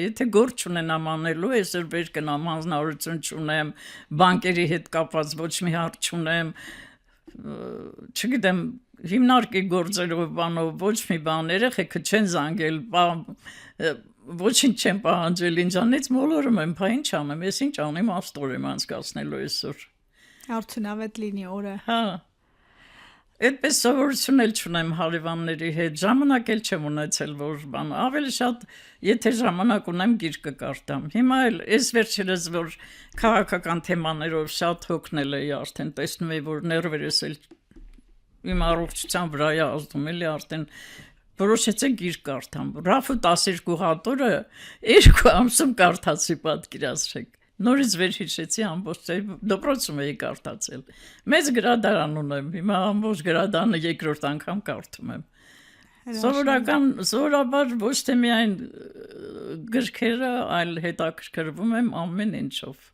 եթե գործ չունենամ անելու, այսօր վեր կնամ հանձնարարություն չունեմ, բանկերի հետ կապված ոչ մի հարց չունեմ, չգիտեմ, հիմնարկի գործերով բանով ոչ մի բան, երեխեքը չեն զանգել, ոչինչ չեմ պահանջել ինձանից, մոլորում եմ, բա ինչ անեմ, ես ինչ անեմ, աստոր եմ անցկացնելու այսօր։ Արդյունավետ լինի օրը։ Հա։ Այդպես սովորություն էլ չունեմ հարևանների հետ, ժամանակ էլ չեմ ունեցել, որ բան, ավելի շատ, եթե ժամանակ ունեմ, գիրք կկարդամ։ Հիմա էլ այս վերջերս, որ քաղաքական թեմաներով շատ հոգնել էի, արդեն տեսնում էի, որ ներվերս էլ իմ առողջության վրա է ազդում, էլի արդեն որոշեցի գիրք կարդամ։ Ռաֆու 12 հատորը 2 ամսում կարդացի, պատկերացրեք։ Նորից վեր հիշեցի ամբողջ դպրոցում էի կարդացել։ Մեծ գրադարան ունեմ, հիմա ամբողջ գրադարանը երկրորդ անգամ կարդում եմ։ Սովորաբար ոչ թե միայն գրքերը, այլ հետաքրքրվում եմ ամեն ինչով։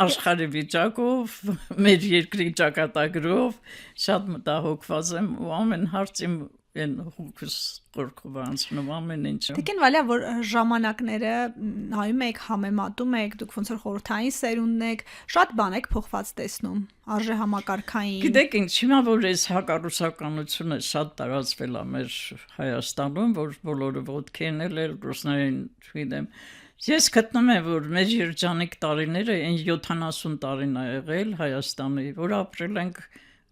Աշխարհի վիճակով, մեր երկրի ճակատագրով շատ մտահոգված եմ ու ամեն հարց իմ հոգուս խորքով անցնում ամեն ինչը։ Տիկին Վալյա, որ ժամանակները նայում եք, համեմատում եք, դուք ոնց որ խորհրդային սերունդն եք, շատ բան եք փոխված տեսնում, արժե համակարգային։ Գիտեք ինչ, հիմա որ այս հակառուսականությունը շատ տարածվել է մեր Հայաստանում, որ բոլորը ոտքի են ելել, ռուսներին չգիտեմ, ես գտնում եմ, որ մեր երջանիկ տարիները այն 70 տարին է եղել Հայաստանի, որ ապրել ենք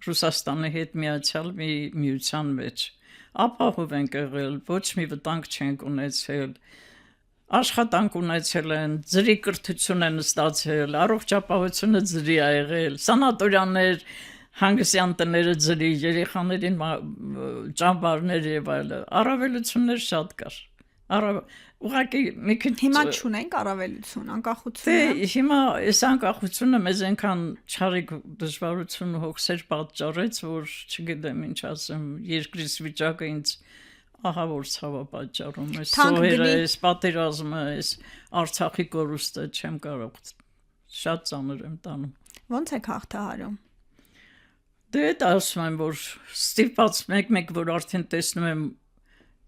Ռուսաստանի հետ միացյալ մի միության մեջ։ Ապահով ենք եղել, ոչ մի վտանգ չենք ունեցել, աշխատանք ունեցել են, ձրի կրթություն են ստացել, առողջապահությունը ձրի է եղել, սանատորիաներ, հանգստյան տները ձրի, երեխաներին ճամբարներ եւ այլն, առավելություններ շատ կար։ Ուղղակի մի քիչ հիմա չունենք առավելություն, անկախությունը։ Դե հիմա այս անկախությունը մեզ այնքան չարիք դժվարություն ու հոգսեր պատճառեց, որ չգիտեմ ինչ ասեմ, երկրից վիճակը ինձ ահա որ ցավը պատճառում է, սոհերը, այս պատերազմը, այս Արցախի կորուստը չեմ կարող, շատ ծանր եմ տանում։ Ոնց եք հաղթահարում։ Դե դա ասում եմ, որ ստիպված մեկ-մեկ որ արդեն տեսնում եմ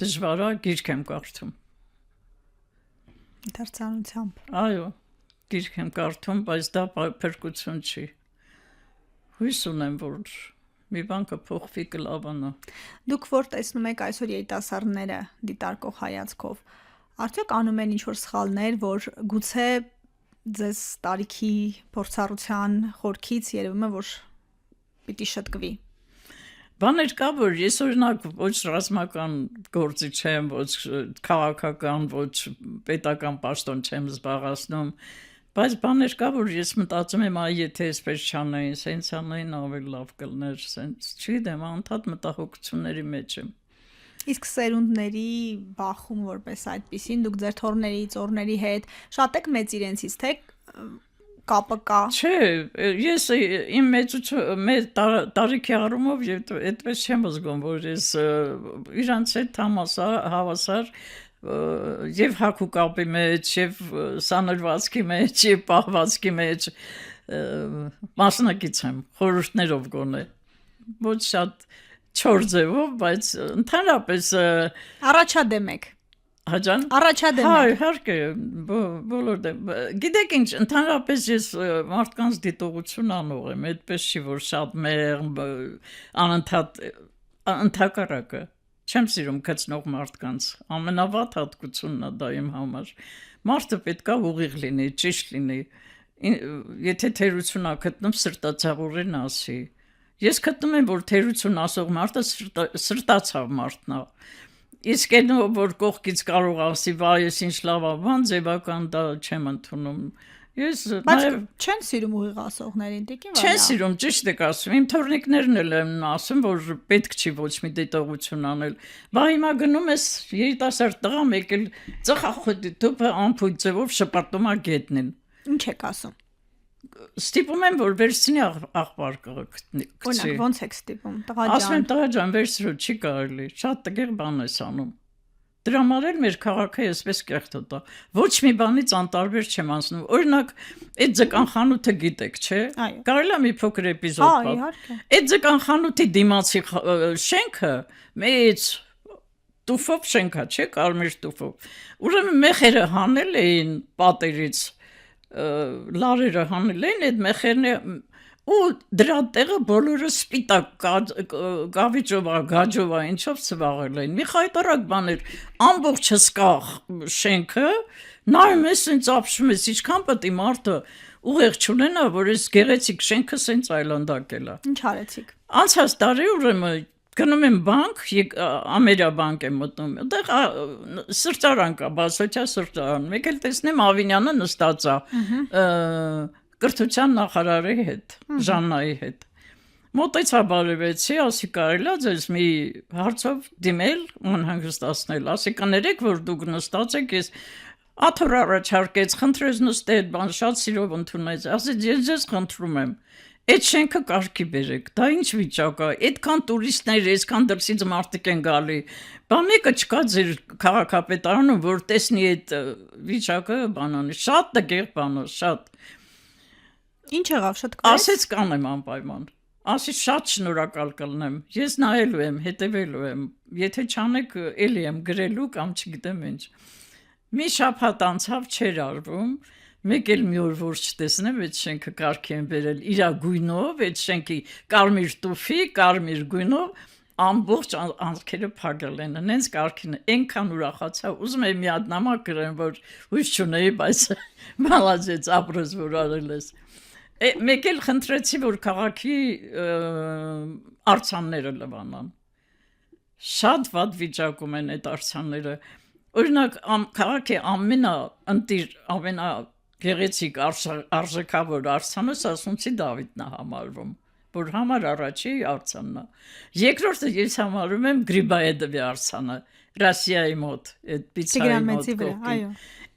դժվար է, գիրք եմ կարդում։ Դարձանությամբ։ Այո, գիրք եմ կարդում, բայց դա փրկություն չի։ Հույս ունեմ, որ մի բան կփոխվի, կլավանա։ Դուք որ տեսնում եք այսօր երիտասարդները դիտարկող հայացքով, արդյոք անում են ինչ-որ սխալներ, որ գուցե ձեզ տարիքի փորձառության խորքից երևում է, որ պիտի շտկվի։ Բաներ կա, որ ես օրինակ ոչ ռազմական գործի չեմ, ոչ քաղաքական, ոչ պետական պաշտոն չեմ զբաղեցնում, բայց բաներ կա, որ ես մտածում եմ, այ եթե այսպես չանեին, սենց անեին ավելի լավ կլներ, սենց, չգիտեմ, անդադ մտահոգությունների մեջ եմ։ Իսկ սերունդների բախում որպես այդպեսին, դուք ձեր թորների, ծորների հետ շատ եք մեծ իրենցից, թե կապը կա։ Չէ, ես իմ մեծ տարիքի առումով այդպես չեմ զգում, որ ես իրանց հետ հավասար եւ հակու կապի մեջ, եւ սանրվածքի մեջ, եւ պահվածքի մեջ մասնակից եմ, խորհուրդներով գոնե։ Ոչ շատ չոր ձևով, բայց ընդհանրապես առաջադեմ եք։ Հաջան։ Առաջադեմ Հա, եք։ իհարկե, բոլոր դեմ։ Գիտեք ինչ, ընդհանրապես ես մարդկանց դիտողություն անող եմ, այդպես չի, որ շատ մեղմ, անընդհատ ընդհակառակը։ Չեմ սիրում գցնող մարդկանց, ամենավատ հատկությունն է դա իմ համար։ Մարդը պետք է ուղիղ լինի, ճիշտ լինի։ Եթե թերություն ա գտնում, սրտացավորեն ասի։ Ես գտնում եմ, որ թերություն ասող մարդը սրտացավ մարդն է։ Իսկ այն որ կողքից կարող ասի, վայ, ես ինչ լավ բան, ձևական դա չեմ ընդունում։ Ես բայց չեն սիրում ուղիղ ասողներին, Տիկին Վալյա։ Չեն սիրում, ճիշտ եք ասում։ Իմ թորնիկներն էլ են ասում, որ պետք չի ոչ մի դիտողություն անել։ Բա հիմա գնում ես երիտասարդ տղա մեկ էլ ծխախոտի թուփը ամփոփ ձևով շպրտում է գետնին։ Ինչ եք ասում։ Ստիպում եմ, որ վերցնի աղբար կգցի։ Օրինակ, ոնց եք ստիպում, տղա ջան։ Ասում եմ, տղա ջան, վերցրու, չի կարելի, շատ տգեղ բան ես անում։ Դրա համար էլ մեր քաղաքը այսպես կեղտոտ է։ Ոչ մի բանից անտարբեր չեմ անցնում։ Օրինակ, այդ ձկան խանութը գիտեք, չէ՞։ Կարելի է մի փոքր էպիզոդ պատմել։ Հա, իհարկե։ Այդ ձկան խանութի դիմացի շենքը մեծ տուֆով շենքա, չէ, կարմիր տուֆով։ Ուրեմն մեխերը հանել էին պատերից, լարերը հանել էին այդ մեխերն ու դրա տեղը բոլորը սպիտակ գավիճով, գաջով, ինչով ծվաղել էին։ Մի խայտարակ բան էր, ամբողջ հսկա շենքը, նայում ես, ինձ ապշում ես, ինչքան պետք է մարդը ուղեղ չունենա, որ այս գեղեցիկ շենքը սենց այլանդակել է։ Ինչ արեցիք։ Անցած տարի ուրեմն գնում եմ բանկ, Ամերիա բանկ եմ մտնում, այդտեղ սրճարան կա, բացօթյա սրճարան, մեկ էլ տեսնեմ Ավինյանը նստած է կրթության նախարարի հետ, Ժաննայի հետ։ Մոտեցա բարևեցի, ասի կարելի է ձեզ մի հարցով դիմել, անհանգստացնել, ասի կներեք, որ դուք նստած եք, ես աթոռ առաջարկեց, խնդրեց նստել, բան շատ սիրով ընդունեց, ասեց ես ձեզ խնդրում եմ, այդ շենքը կարգի բերեք, դա ինչ վիճակ է, այդքան տուրիստներ, այսքան դրսից մարդիկ են գալի, բա մեկը չկա ձեր քաղաքապետարանում, որ տեսնի այդ վիճակը, բանանի, շատ տգեղ բան է, շատ։ Ինչ եղավ, շատ կայ։ Ասեց կանեմ անպայման, ասի շատ շնորհակալ կլնեմ, ես նայելու եմ, հետևելու եմ, եթե չանեք էլի եմ գրելու կամ չգիտեմ ինչ։ Մի շաբաթ անցավ չէր արվում, մեկ էլ մի օր որ չտեսնեմ այդ շենքը կարգի են բերել իր գույնով, այդ շենքի կարմիր տուֆի, կարմիր գույնով ամբողջ անցքերը փակել են, նենց կարգին այնքան ուրախացա, ուզում եմ մի հատ նամակ գրեմ, որ հույս չունեի, բայց մալացեց ապրես, որ արել ես։ Մեկ էլ խնդրեցի, որ քաղաքի արձանները լվանան։ Շատ վատ վիճակում են այդ արձանները։ Օրինակ քաղաքի ամենագեղեցիկ արժեքավոր արձանը Սասունցի Դավիթն է համարվում, որ համար առաջի արձանն է։ Երկրորդը ես համարում եմ Գրիբաեդովի արձանը, Ռասիայի մոտ, այդ պիցայի մոտ կողքին։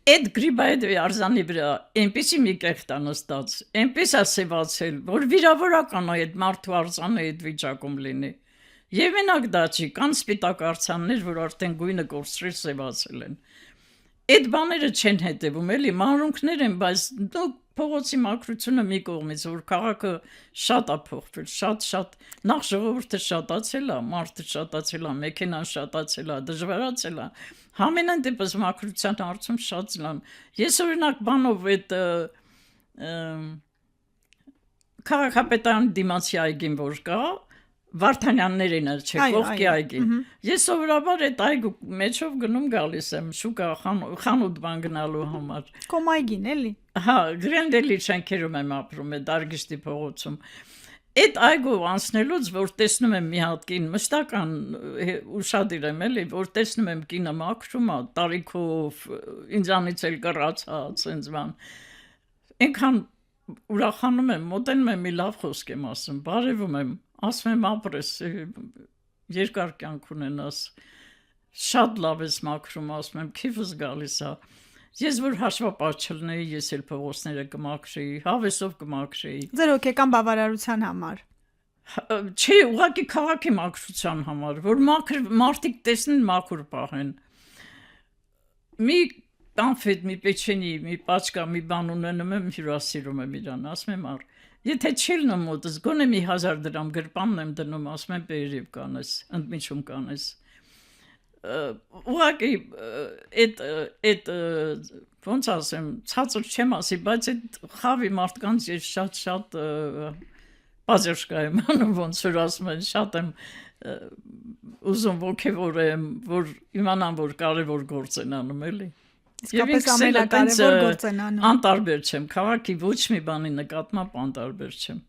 Այդ Գրիբաեդովի արձանի վրա այնպեսի մի կեղտ է նստած, այնպես է սևացել, որ վիրավորական է այդ մարդու արձանը այդ վիճակում լինի։ Եվ մենակ դա չի, կան սպիտակ արձաններ, որ արդեն գույնը կորցրել սևացել են։ Այդ բաները չեն հետևում, էլի մանրունքներ են, բայց դուք փողոցի մաքրությունը մի կողմից, որ քաղաքը շատ է փոխվել, շատ, նախ ժողովուրդը շատացել է, մարդը շատացել է, մեքենան շատացել է, դժվարացել է, համենայն դեպս մաքրության հարցում շատ լան։ Ես օրինակ բանով այդ քաղաքապետարանի դիմացի այգին որ կա, Վարդանյաններին էր, չէ, կողքի այգին։ Ես սովորաբար այդ այգու մեջով գնում գալիս եմ շուկա խանութ բան գնալու համար։ Կոմ այգին, էլի։ Հա, Գրենդելի շենքերում եմ ապրում, այդ Արգիշտի փողոցում։ Այդ այգու անցնելուց, որ տեսնում եմ մի հատ կին, մշտական ուշադիր եմ, էլի, որ տեսնում եմ կինը մաքրում է, տարիքով, ինձանից էլ կռացած, ինձ բան։ Այնքան ուրախանում եմ, մոտենում եմ մի լավ խոսք եմ ասում, բարևում եմ, ասում եմ ապրես, երկար կյանք ունենաս, շատ լավ ես մաքրում, ասում եմ, քիֆս գալիս է, ես որ հաշվապահ չլնեի, ես էլ փողոցները կմաքրեի, հավեսով կմաքրեի։ Ձեր հոգեկան բավարարության համար։ Չէ, ուղղակի քաղաքի մաքրության համար, որ մարդիկ տեսնեն մաքուր պահեն։ Մի կոնֆետ, մի պեչենի, մի պաչկա, մի բան ունենում եմ, հյուրասիրում եմ իրան, ասում եմ առ։ Եթե չելնեմ մոտս, գոնե մի 1000 դրամ գրպանն եմ դնում, ասում եմ բերիվ կանես, ընդմիջում կանես։ Ուղղակի այդ ոնց ասեմ, ցածր չեմ ասի, բայց այդ խավի մարդկանց ես շատ բաժշկա եմ անում, ոնց որ ասում են, շատ եմ ուզում ոգևորեմ, որ իմանամ, որ կարևոր գործ են անում, էլի։ Իսկապես ամենակարևոր գործ են անում։ Անտարբեր չեմ, քաղաքի ոչ մի բանի նկատմամբ անտարբեր չեմ։